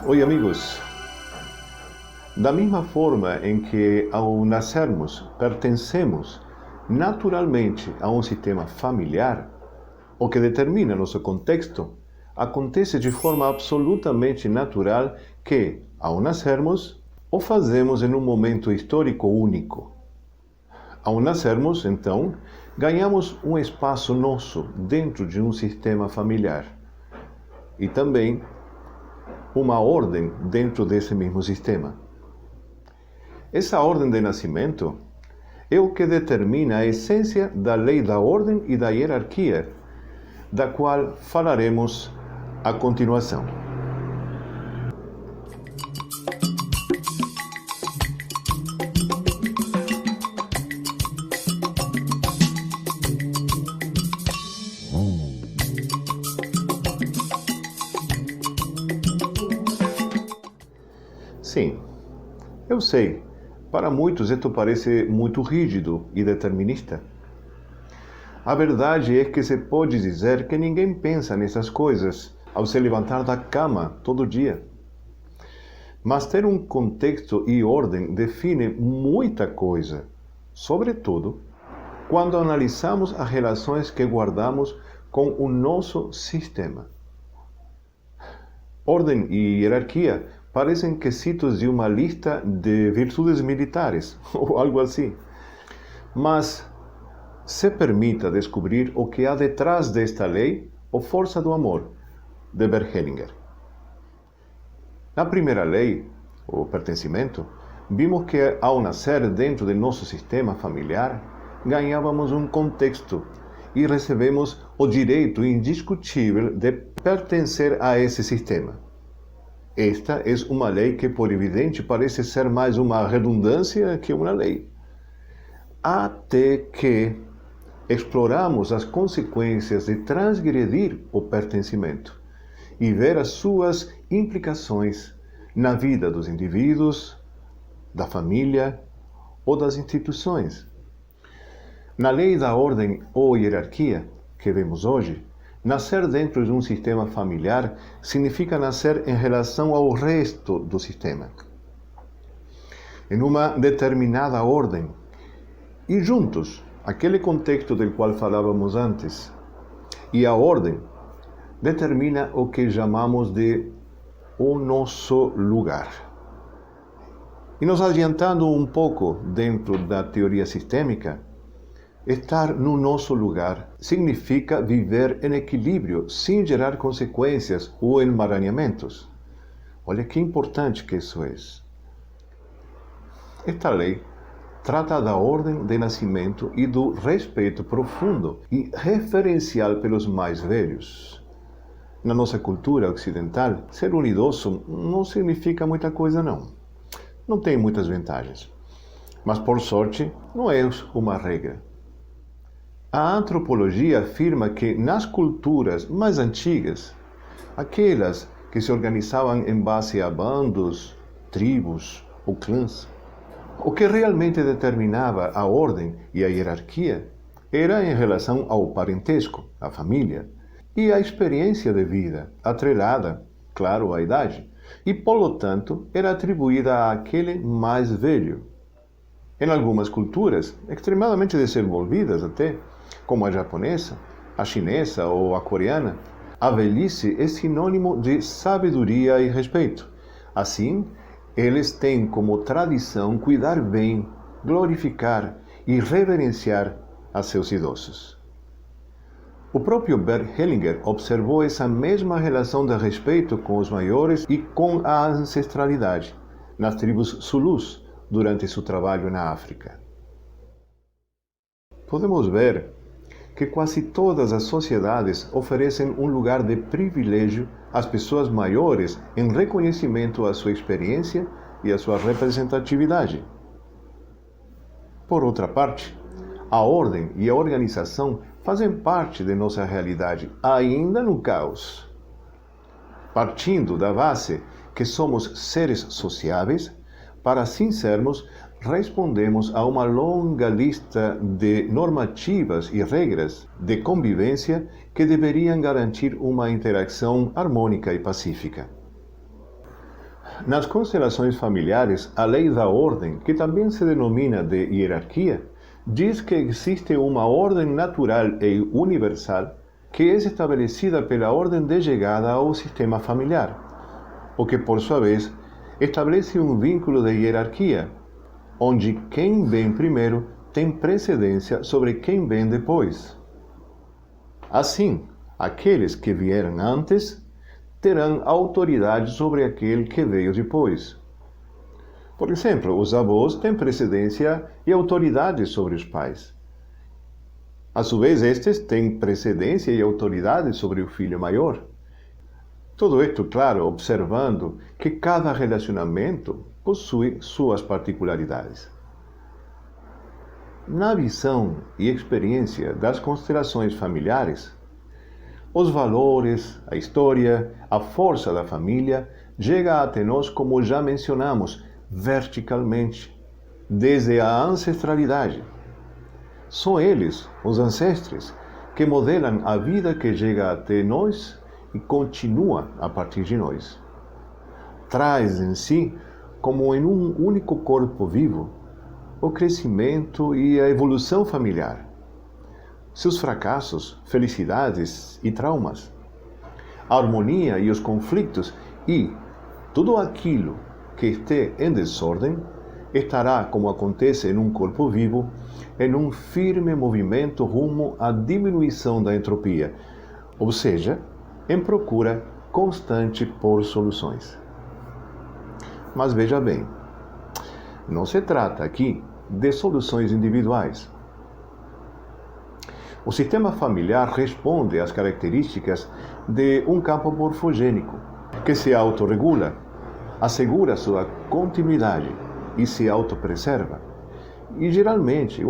Oi, amigos. Da mesma forma em que, ao nascermos, pertencemos naturalmente a um sistema familiar, o que determina nosso contexto, acontece de forma absolutamente natural que, ao nascermos, o fazemos em um momento histórico único. Ao nascermos, então, ganhamos um espaço nosso dentro de um sistema familiar e também uma ordem dentro desse mesmo sistema. Essa ordem de nascimento é o que determina a essência da lei da ordem e da hierarquia, da qual falaremos a continuação. Sim, eu sei, para muitos isto parece muito rígido e determinista. A verdade é que se pode dizer que ninguém pensa nessas coisas ao se levantar da cama todo dia. Mas ter um contexto e ordem define muita coisa, sobretudo quando analisamos as relações que guardamos com o nosso sistema. Ordem e hierarquia parecem quesitos de uma lista de virtudes militares, ou algo assim. Mas se permita descobrir o que há detrás desta lei, ou força do amor, de Bert Hellinger. Na primeira lei, o pertencimento, vimos que ao nascer dentro do nosso sistema familiar, ganhávamos um contexto e recebemos o direito indiscutível de pertencer a esse sistema. Esta é uma lei que, por evidente, parece ser mais uma redundância que uma lei. Até que exploramos as consequências de transgredir o pertencimento e ver as suas implicações na vida dos indivíduos, da família ou das instituições. Na lei da ordem ou hierarquia que vemos hoje, nascer dentro de um sistema familiar significa nascer em relação ao resto do sistema, em uma determinada ordem, e juntos, aquele contexto do qual falávamos antes. E a ordem determina o que chamamos de o nosso lugar. E nos adiantando um pouco dentro da teoria sistêmica, estar no nosso lugar significa viver em equilíbrio sem gerar consequências ou emaranhamentos. Olha que importante que isso é. Esta lei trata da ordem de nascimento e do respeito profundo e referencial pelos mais velhos. Na nossa cultura ocidental, ser um idoso não significa muita coisa, não. Não tem muitas vantagens. Mas, por sorte, não é uma regra. A antropologia afirma que nas culturas mais antigas, aquelas que se organizavam em base a bandos, tribos ou clãs, o que realmente determinava a ordem e a hierarquia era em relação ao parentesco, à família, e à experiência de vida, atrelada, claro, à idade, e, por tanto, era atribuída àquele mais velho. Em algumas culturas, extremadamente desenvolvidas até, como a japonesa, a chinesa ou a coreana, a velhice é sinônimo de sabedoria e respeito. Assim, eles têm como tradição cuidar bem, glorificar e reverenciar a seus idosos. O próprio Bert Hellinger observou essa mesma relação de respeito com os maiores e com a ancestralidade nas tribos Zulus durante seu trabalho na África. Podemos ver que quase todas as sociedades oferecem um lugar de privilégio às pessoas maiores em reconhecimento à sua experiência e à sua representatividade. Por outra parte, a ordem e a organização fazem parte de nossa realidade, ainda no caos. Partindo da base que somos seres sociáveis, para assim sermos, respondemos a uma longa lista de normativas e regras de convivência que deveriam garantir uma interação harmônica e pacífica. Nas constelações familiares, a lei da ordem, que também se denomina de hierarquia, diz que existe uma ordem natural e universal que é estabelecida pela ordem de chegada ao sistema familiar, o que, por sua vez, estabelece um vínculo de hierarquia, onde quem vem primeiro tem precedência sobre quem vem depois. Assim, aqueles que vieram antes terão autoridade sobre aquele que veio depois. Por exemplo, os avós têm precedência e autoridade sobre os pais. A sua vez, estes têm precedência e autoridade sobre o filho maior. Tudo isto, claro, observando que cada relacionamento possui suas particularidades. Na visão e experiência das constelações familiares, os valores, a história, a força da família chega até nós, como já mencionamos, verticalmente, desde a ancestralidade. São eles, os ancestres, que modelam a vida que chega até nós e continua a partir de nós. Traz em si, como em um único corpo vivo, o crescimento e a evolução familiar, seus fracassos, felicidades e traumas, a harmonia e os conflitos e tudo aquilo que esteja em desordem estará, como acontece em um corpo vivo, em um firme movimento rumo à diminuição da entropia, ou seja, em procura constante por soluções. Mas veja bem, não se trata aqui de soluções individuais. O sistema familiar responde às características de um campo morfogênico que se autorregula, assegura sua continuidade e se autopreserva. E geralmente,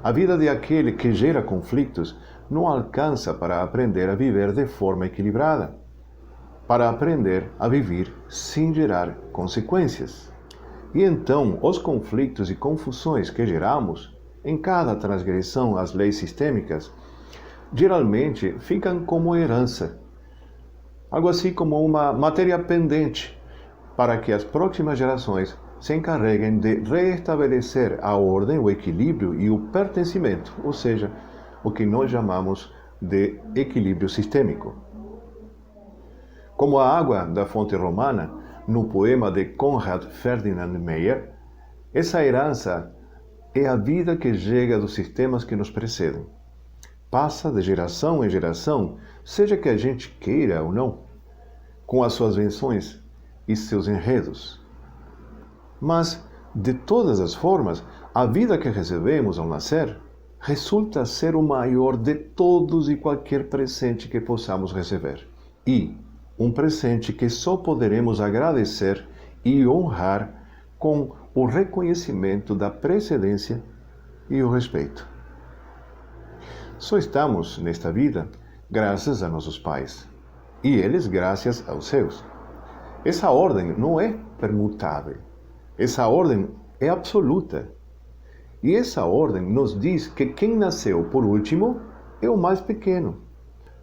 a vida de aquele que gera conflitos, não alcança para aprender a viver de forma equilibrada, para aprender a viver sem gerar consequências. E então, os conflitos e confusões que geramos em cada transgressão às leis sistêmicas, geralmente ficam como herança, algo assim como uma matéria pendente, para que as próximas gerações se encarreguem de reestabelecer a ordem, o equilíbrio e o pertencimento, ou seja, o que nós chamamos de equilíbrio sistêmico. Como a água da fonte romana, no poema de Conrad Ferdinand Meyer, essa herança é a vida que chega dos sistemas que nos precedem. Passa de geração em geração, seja que a gente queira ou não, com as suas invenções e seus enredos. Mas, de todas as formas, a vida que recebemos ao nascer resulta ser o maior de todos e qualquer presente que possamos receber. E um presente que só poderemos agradecer e honrar com o reconhecimento da precedência e o respeito. Só estamos nesta vida graças a nossos pais, e eles graças aos seus. Essa ordem não é permutável. Essa ordem é absoluta. E essa ordem nos diz que quem nasceu por último é o mais pequeno,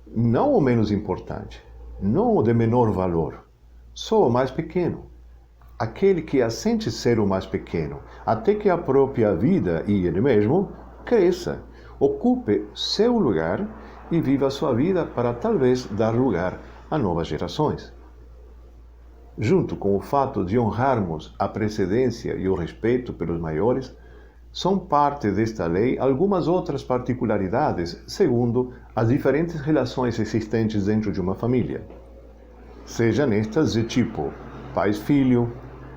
não o menos importante, não o de menor valor, só o mais pequeno. Aquele que assente ser o mais pequeno, até que a própria vida e ele mesmo cresça, ocupe seu lugar e viva sua vida para talvez dar lugar a novas gerações. Junto com o fato de honrarmos a precedência e o respeito pelos maiores, são parte desta lei algumas outras particularidades segundo as diferentes relações existentes dentro de uma família. Seja nestas de tipo pais-filho,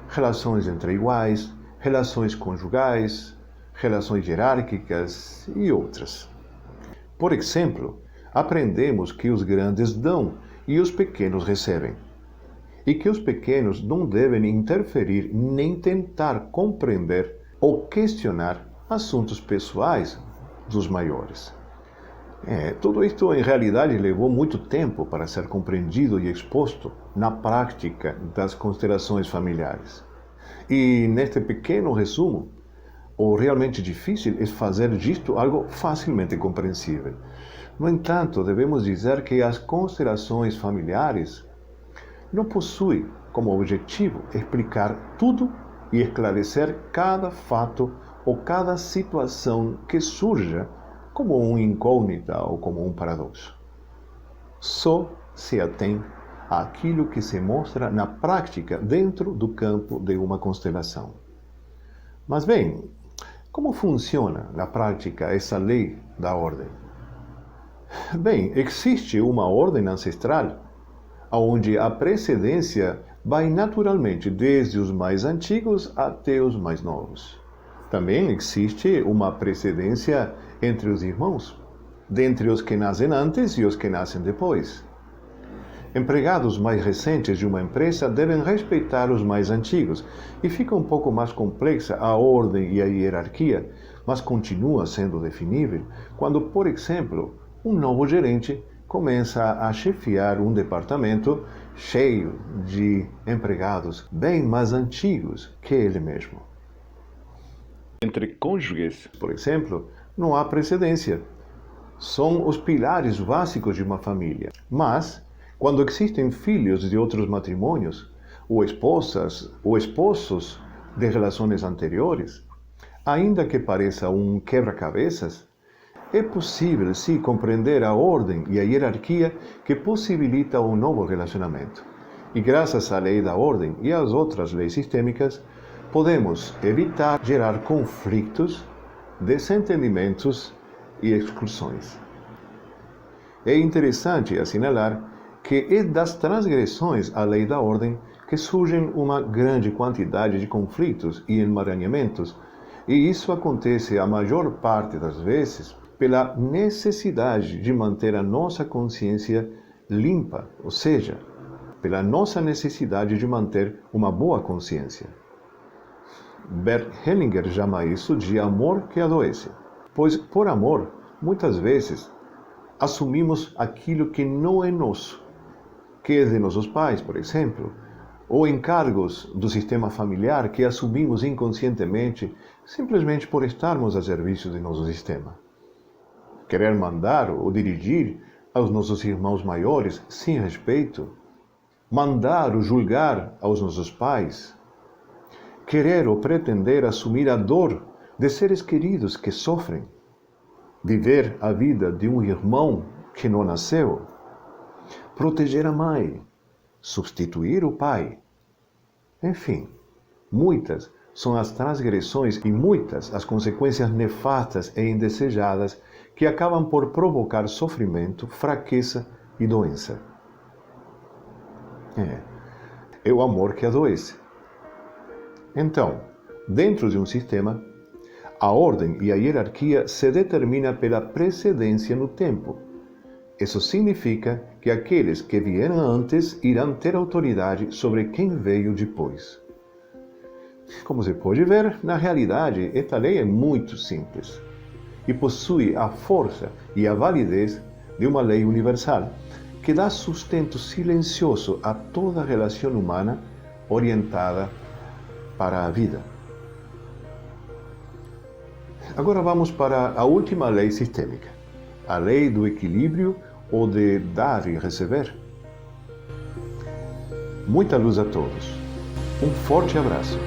relações entre iguais, relações conjugais, relações hierárquicas e outras. Por exemplo, aprendemos que os grandes dão e os pequenos recebem, e que os pequenos não devem interferir nem tentar compreender ou questionar assuntos pessoais dos maiores. Tudo isto, em realidade, levou muito tempo para ser compreendido e exposto na prática das constelações familiares. E, neste pequeno resumo, o realmente difícil é fazer disto algo facilmente compreensível. No entanto, devemos dizer que as constelações familiares não possui como objetivo explicar tudo e esclarecer cada fato ou cada situação que surja como uma incógnita ou como um paradoxo. Só se atém àquilo que se mostra na prática dentro do campo de uma constelação. Mas bem, como funciona na prática essa lei da ordem? Bem, existe uma ordem ancestral, onde a precedência vai naturalmente desde os mais antigos até os mais novos. Também existe uma precedência entre os irmãos, dentre os que nascem antes e os que nascem depois. Empregados mais recentes de uma empresa devem respeitar os mais antigos, e fica um pouco mais complexa a ordem e a hierarquia, mas continua sendo definível quando, por exemplo, um novo gerente começa a chefiar um departamento cheio de empregados bem mais antigos que ele mesmo. Entre cônjuges, por exemplo, não há precedência. São os pilares básicos de uma família. Mas, quando existem filhos de outros matrimônios, ou esposas ou esposos de relações anteriores, ainda que pareça um quebra-cabeças, é possível sim compreender a ordem e a hierarquia que possibilita um novo relacionamento. E graças à lei da ordem e às outras leis sistêmicas, podemos evitar gerar conflitos, desentendimentos e exclusões. É interessante assinalar que é das transgressões à lei da ordem que surgem uma grande quantidade de conflitos e emaranhamentos, e isso acontece a maior parte das vezes pela necessidade de manter a nossa consciência limpa, ou seja, pela nossa necessidade de manter uma boa consciência. Bert Hellinger chama isso de amor que adoece, pois por amor, muitas vezes, assumimos aquilo que não é nosso, que é de nossos pais, por exemplo, ou encargos do sistema familiar que assumimos inconscientemente simplesmente por estarmos a serviço de nosso sistema. Querer mandar ou dirigir aos nossos irmãos maiores sem respeito, mandar ou julgar aos nossos pais, querer ou pretender assumir a dor de seres queridos que sofrem, viver a vida de um irmão que não nasceu, proteger a mãe, substituir o pai. Enfim, muitas são as transgressões e muitas as consequências nefastas e indesejadas que acabam por provocar sofrimento, fraqueza e doença. É o amor que adoece. Então, dentro de um sistema, a ordem e a hierarquia se determina pela precedência no tempo. Isso significa que aqueles que vieram antes irão ter autoridade sobre quem veio depois. Como se pode ver, na realidade, esta lei é muito simples e possui a força e a validez de uma lei universal, que dá sustento silencioso a toda relação humana orientada para a vida. Agora vamos para a última lei sistêmica, a lei do equilíbrio ou de dar e receber. Muita luz a todos. Um forte abraço.